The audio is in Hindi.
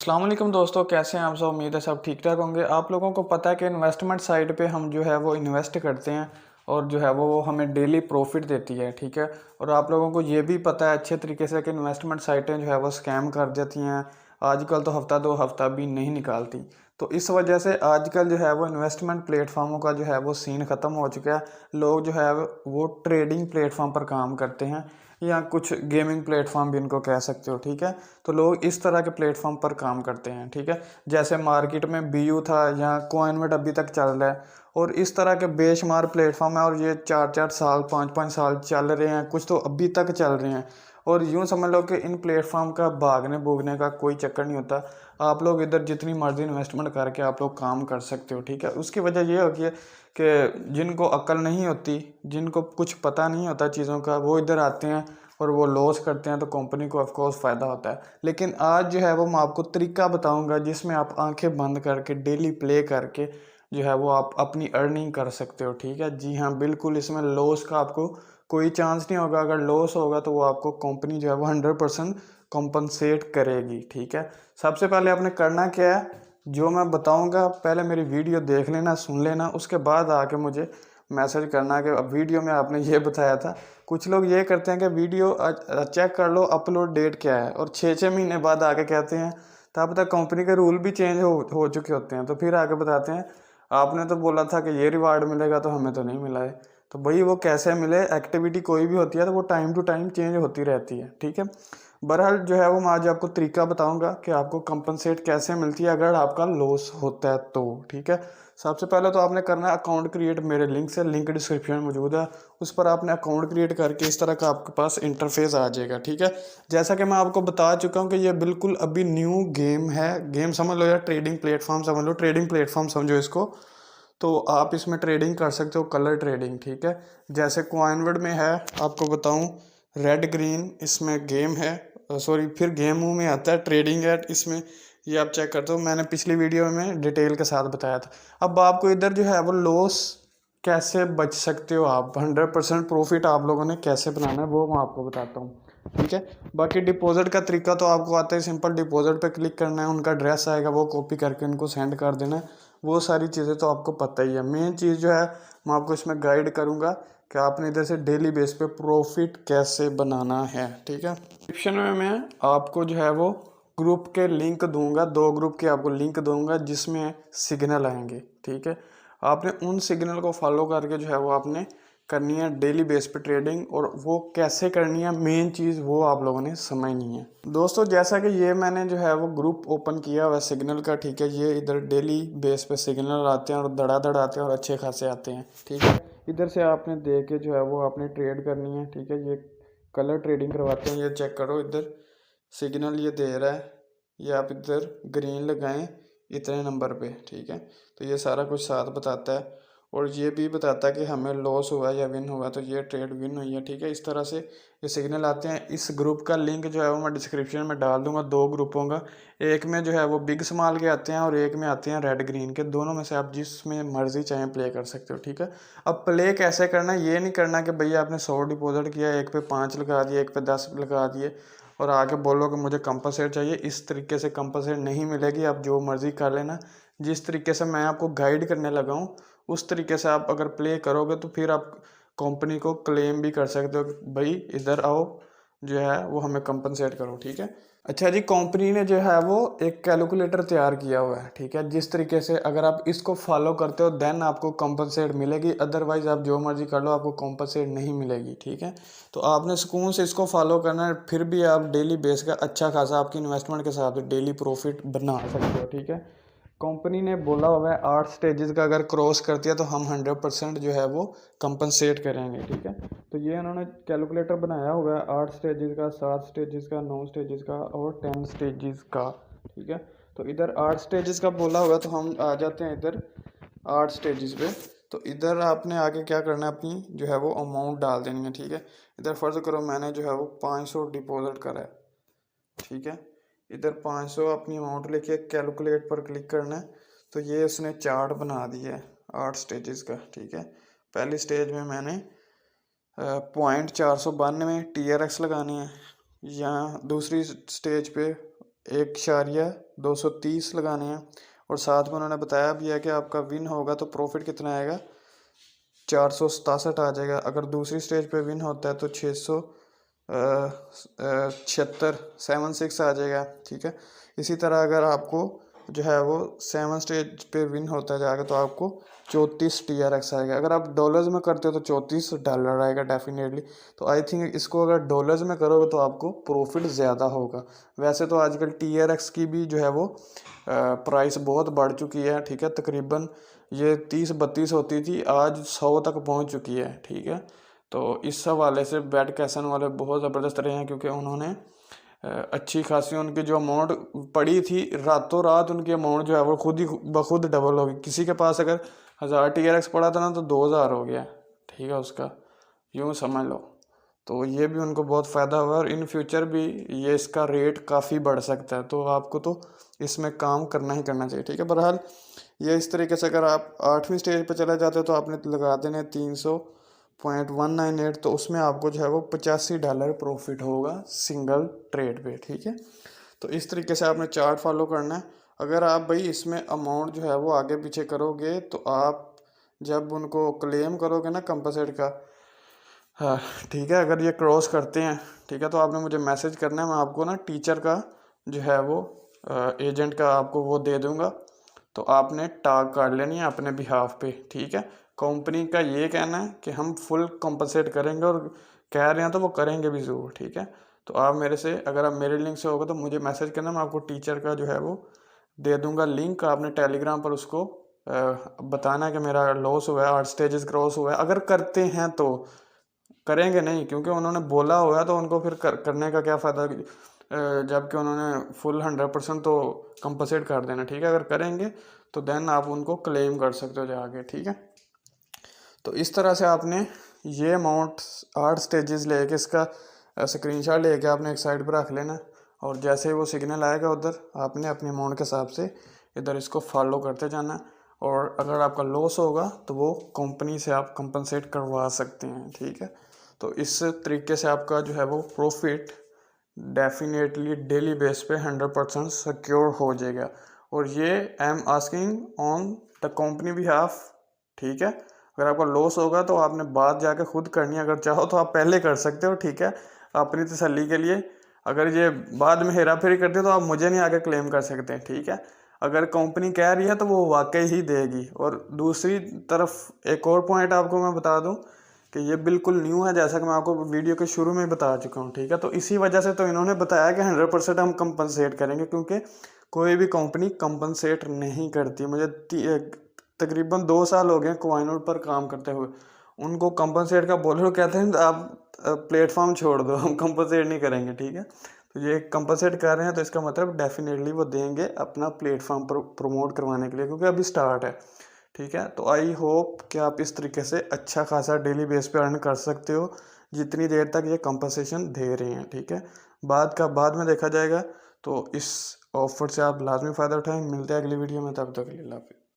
अस्सलाम वालेकुम दोस्तों, कैसे हैं आप सब। उम्मीद है सब ठीक ठाक होंगे। आप लोगों को पता है कि इन्वेस्टमेंट साइट पे हम जो है वो इन्वेस्ट करते हैं और जो है वो हमें डेली प्रॉफिट देती है, ठीक है। और आप लोगों को ये भी पता है अच्छे तरीके से कि इन्वेस्टमेंट साइटें जो है वो स्कैम कर देती हैं। आजकल तो हफ्ता दो हफ्ता भी नहीं निकालती। तो इस वजह से आजकल जो है वो इन्वेस्टमेंट प्लेटफॉर्मों का जो है वो सीन ख़त्म हो चुका है। लोग जो है वो ट्रेडिंग प्लेटफॉर्म पर काम करते हैं या कुछ गेमिंग प्लेटफॉर्म भी इनको कह सकते हो, ठीक है। तो लोग इस तरह के प्लेटफॉर्म पर काम करते हैं, ठीक है। जैसे मार्केट में बीयू था या कॉइनवेट अभी तक चल रहा है और इस तरह के बेशुमार प्लेटफॉर्म है और ये 4-4 साल 5-5 साल चल रहे हैं, कुछ तो अभी तक चल रहे हैं। और यूँ समझ लो कि इन प्लेटफॉर्म का भागने भूगने का कोई चक्कर नहीं होता। आप लोग इधर जितनी मर्जी इन्वेस्टमेंट करके आप लोग काम कर सकते हो, ठीक है। उसकी वजह ये होगी कि जिनको अक्ल नहीं होती, जिनको कुछ पता नहीं होता चीज़ों का, वो इधर आते हैं और वो लॉस करते हैं, तो कंपनी को ऑफ कोर्स फ़ायदा होता है। लेकिन आज जो है वो मैं आपको तरीका बताऊंगा जिसमें आप आंखें बंद करके डेली प्ले करके जो है वो आप अपनी अर्निंग कर सकते हो, ठीक है। जी हाँ, बिल्कुल, इसमें लॉस का आपको कोई चांस नहीं होगा। अगर लॉस होगा तो वो आपको कंपनी जो है वो 100% कॉम्पनसेट करेगी, ठीक है। सबसे पहले आपने करना क्या है, जो मैं बताऊंगा पहले मेरी वीडियो देख लेना, सुन लेना, उसके बाद आके मुझे मैसेज करना कि अब वीडियो में आपने ये बताया था। कुछ लोग ये करते हैं कि वीडियो चेक कर लो अपलोड डेट क्या है, और 6-6 महीने बाद आके कहते हैं, तब तक कंपनी के रूल भी चेंज हो चुके होते हैं। तो फिर आके बताते हैं आपने तो बोला था कि ये रिवार्ड मिलेगा, तो हमें तो नहीं मिला है। तो भाई वो कैसे मिले, एक्टिविटी कोई भी होती है तो वो टाइम टू टाइम चेंज होती रहती है, ठीक है। बहरहाल जो है वो मैं आज आपको तरीका बताऊंगा कि आपको कंपनसेट कैसे मिलती है अगर आपका लॉस होता है तो, ठीक है। सबसे पहले तो आपने करना है अकाउंट क्रिएट। मेरे लिंक से, लिंक डिस्क्रिप्शन में मौजूद है, उस पर आपने अकाउंट क्रिएट करके इस तरह का आपके पास इंटरफेस आ जाएगा, ठीक है। जैसा कि मैं आपको बता चुका हूँ कि ये बिल्कुल अभी न्यू गेम है। गेम समझ लो या ट्रेडिंग प्लेटफॉर्म समझ लो, ट्रेडिंग प्लेटफॉर्म समझो इसको। तो आप इसमें ट्रेडिंग कर सकते हो, कलर ट्रेडिंग, ठीक है। जैसे कॉइनवेड में है, आपको बताऊं, रेड ग्रीन इसमें गेम है, सॉरी फिर गेम में आता है ट्रेडिंग एट, इसमें ये आप चेक करते हो। मैंने पिछली वीडियो में डिटेल के साथ बताया था। अब आपको इधर जो है वो लॉस कैसे बच सकते हो, आप 100% प्रॉफिट आप लोगों ने कैसे बनाना है वो मैं आपको बताता हूँ, ठीक है। बाकी डिपॉजिट का तरीका तो आपको आता है, सिंपल डिपॉजिट पे क्लिक करना है, उनका एड्रेस आएगा, वो कॉपी करके उनको सेंड कर देना है। वो सारी चीज़ें तो आपको पता ही है। मेन चीज़ जो है मैं आपको इसमें गाइड करूँगा कि आपने इधर से डेली बेस पे प्रॉफिट कैसे बनाना है, ठीक है। डिस्क्रिप्शन में मैं आपको जो है वो ग्रुप के लिंक दूंगा, 2 ग्रुप के आपको लिंक दूंगा जिसमें सिग्नल आएंगे, ठीक है। आपने उन सिग्नल को फॉलो करके जो है वो आपने करनी है डेली बेस पे ट्रेडिंग, और वो कैसे करनी है मेन चीज़ वो आप लोगों ने समझनी है। दोस्तों जैसा कि ये मैंने जो है वो ग्रुप ओपन किया हुआ सिग्नल का, ठीक है। ये इधर डेली बेस पे सिग्नल आते हैं और धड़ाधड़ आते हैं और अच्छे खासे आते हैं, ठीक है। इधर से आपने देख के जो है वो आपने ट्रेड करनी है, ठीक है। ये कलर ट्रेडिंग करवाते हैं, ये चेक करो, इधर सिग्नल ये दे रहा है, ये आप इधर ग्रीन लगाएं इतने नंबर पे, ठीक है। तो ये सारा कुछ साथ बताता है और ये भी बताता है कि हमें लॉस हुआ या विन हुआ, तो ये ट्रेड विन हुई है, ठीक है। इस तरह से ये सिग्नल आते हैं। इस ग्रुप का लिंक जो है वो मैं डिस्क्रिप्शन में डाल दूंगा, 2 ग्रुपों का। एक में जो है वो बिग स्मॉल के आते हैं और एक में आते हैं रेड ग्रीन के। दोनों में से आप जिसमें मर्जी चाहें प्ले कर सकते हो, ठीक है। अब प्ले कैसे करना है, ये नहीं करना कि भैया आपने 100 डिपॉजिट किया, एक पे 5 लगा दिए, एक पे 10 लगा दिए और आके बोलो कि मुझे कंपनसेट चाहिए। इस तरीके से कंपनसेट नहीं मिलेगी, आप जो मर्ज़ी कर लेना। जिस तरीके से मैं आपको गाइड करने लगा हूँ उस तरीके से आप अगर प्ले करोगे तो फिर आप कंपनी को क्लेम भी कर सकते हो कि भाई इधर आओ, जो है वो हमें कंपनसेट करो, ठीक है। अच्छा जी, कंपनी ने जो है वो एक कैलकुलेटर तैयार किया हुआ है, ठीक है। जिस तरीके से अगर आप इसको फॉलो करते हो देन आपको कंपनसेट मिलेगी, अदरवाइज आप जो मर्जी कर लो आपको कंपनसेट नहीं मिलेगी, ठीक है। तो आपने सुकून से इसको फॉलो करना है, फिर भी आप डेली बेस का अच्छा खासा आपकी इन्वेस्टमेंट के हिसाब से डेली प्रॉफिट बना सकते हो, ठीक है। कंपनी ने बोला हुआ है 8 स्टेजेस का अगर क्रॉस करती है तो हम 100% जो है वो कंपनसेट करेंगे, ठीक है। तो ये उन्होंने कैलकुलेटर बनाया हुआ है 8 स्टेजेस का, 7 स्टेजेस का, 9 स्टेजेस का और 10 स्टेजेस का, ठीक है। तो इधर 8 स्टेजेस का बोला हुआ तो हम आ जाते हैं इधर 8 स्टेजेस पे। तो इधर आपने आगे क्या करना है, अपनी जो है वो अमाउंट डाल देनी है, ठीक है। इधर फ़र्ज़ करो मैंने जो है वो 500 डिपॉजिट करा है, ठीक है। इधर 500 अपनी अमाउंट लेके कैलकुलेट पर क्लिक करना है। तो ये उसने चार्ट बना दिया है 8 स्टेजेस का, ठीक है। पहली स्टेज में मैंने .492 TRX लगानी है, या दूसरी स्टेज पे 1.230 लगाने हैं। और साथ में उन्होंने बताया भी है कि आपका विन होगा तो प्रॉफिट कितना आएगा, 467 आ जाएगा। अगर दूसरी स्टेज पे विन होता है तो 76 आ जाएगा, ठीक है। इसी तरह अगर आपको जो है वो 7 स्टेज पे विन होता जाएगा तो आपको 34 TRX आएगा। अगर आप डॉलर्स में करते हो तो $34 आएगा डेफिनेटली। तो आई थिंक इसको अगर डॉलर्स में करोगे तो आपको प्रॉफिट ज़्यादा होगा। वैसे तो आजकल TRX की भी जो है वो प्राइस बहुत बढ़ चुकी है, ठीक है। तकरीबन ये 30-32 होती थी, आज 100 तक पहुंच चुकी है, ठीक है। तो इस हवाले से बेट कैसन वाले बहुत ज़बरदस्त रहे हैं, क्योंकि उन्होंने अच्छी खासी उनकी जो अमाउंट पड़ी थी, रातों रात उनकी अमाउंट जो है वो खुद ही बखुद डबल हो गई। किसी के पास अगर 1000 TRX पड़ा था ना तो 2000 हो गया, ठीक है, उसका यूँ समझ लो। तो ये भी उनको बहुत फ़ायदा हुआ और इन फ्यूचर भी ये इसका रेट काफ़ी बढ़ सकता है। तो आपको तो इसमें काम करना ही करना चाहिए, ठीक है। बहरहाल ये इस तरीके से अगर आप 8वीं स्टेज पर चले जाते हो तो आपने लगा देने 300.198, तो उसमें आपको जो है वो $85 प्रॉफिट होगा सिंगल ट्रेड पे, ठीक है। तो इस तरीके से आपने चार्ट फॉलो करना है। अगर आप भाई इसमें अमाउंट जो है वो आगे पीछे करोगे तो आप जब उनको क्लेम करोगे ना कंपनसेट का, हाँ ठीक है, अगर ये क्रॉस करते हैं, ठीक है, तो आपने मुझे मैसेज करना है। मैं आपको ना टीचर का जो है वो एजेंट का आपको वो दे दूंगा, तो आपने टाग काट लेनी है अपने बिहाफ पे, ठीक है। कंपनी का ये कहना है कि हम फुल कंपनसेट करेंगे और कह रहे हैं तो वो करेंगे भी ज़रूर, ठीक है। तो आप मेरे से, अगर आप मेरे लिंक से होगा तो मुझे मैसेज करना, मैं आपको टीचर का जो है वो दे दूंगा लिंक। आपने टेलीग्राम पर उसको बताना है कि मेरा लॉस हुआ है, 8 स्टेजेस क्रॉस हुआ है। अगर करते हैं तो करेंगे नहीं, क्योंकि उन्होंने बोला हुआ है तो उनको फिर करने का क्या फ़ायदा, जबकि उन्होंने फुल 100% तो कंपनसेट कर देना, ठीक है। अगर करेंगे तो देन आप उनको क्लेम कर सकते हो जाके, ठीक है। तो इस तरह से आपने ये अमाउंट 8 स्टेजेस लेके इसका स्क्रीनशॉट लेके आपने एक साइड पर रख लेना, और जैसे ही वो सिग्नल आएगा उधर आपने अपने अमाउंट के हिसाब से इधर इसको फॉलो करते जाना। और अगर आपका लॉस होगा तो वो कंपनी से आप कंपनसेट करवा सकते हैं, ठीक है। तो इस तरीके से आपका जो है वो प्रॉफिट डेफिनेटली डेली बेस पे 100% सिक्योर हो जाएगा। और ये I am asking on the company behalf, ठीक है। अगर आपका लॉस होगा तो आपने बात जाके खुद करनी है, अगर चाहो तो आप पहले कर सकते हो, ठीक है, अपनी तसल्ली के लिए। अगर ये बाद में हेरा फेरी करते हो तो आप मुझे नहीं आके क्लेम कर सकते, ठीक है। अगर कंपनी कह रही है तो वो वाकई ही देगी। और दूसरी तरफ एक और पॉइंट आपको मैं बता दूं कि ये बिल्कुल न्यू है, जैसा कि मैं आपको वीडियो के शुरू में बता चुका हूँ, ठीक है। तो इसी वजह से तो इन्होंने बताया कि 100% हम कंपनसेट करेंगे, क्योंकि कोई भी कंपनी कंपनसेट नहीं करती। मुझे तकरीबन 2 साल हो गए कोइनूर पर काम करते हुए। उनको कंपनसेट का बोले तो कहते हैं आप प्लेटफॉर्म छोड़ दो, हम कंपनसेट नहीं करेंगे, ठीक है। तो ये कंपनसेट कर रहे हैं तो इसका मतलब डेफिनेटली वो देंगे अपना प्लेटफॉर्म पर प्रमोट करवाने के लिए, क्योंकि अभी स्टार्ट है, ठीक है। तो आई होप कि आप इस तरीके से अच्छा खासा डेली बेस पे अर्न कर सकते हो जितनी देर तक ये कंपनसेशन दे रहे हैं, ठीक है। बाद में देखा जाएगा। तो इस ऑफर से आप लाजमी फ़ायदा उठाएं। मिलते हैं अगली वीडियो में, तब तक के लिए अल्लाह हाफ़िज़।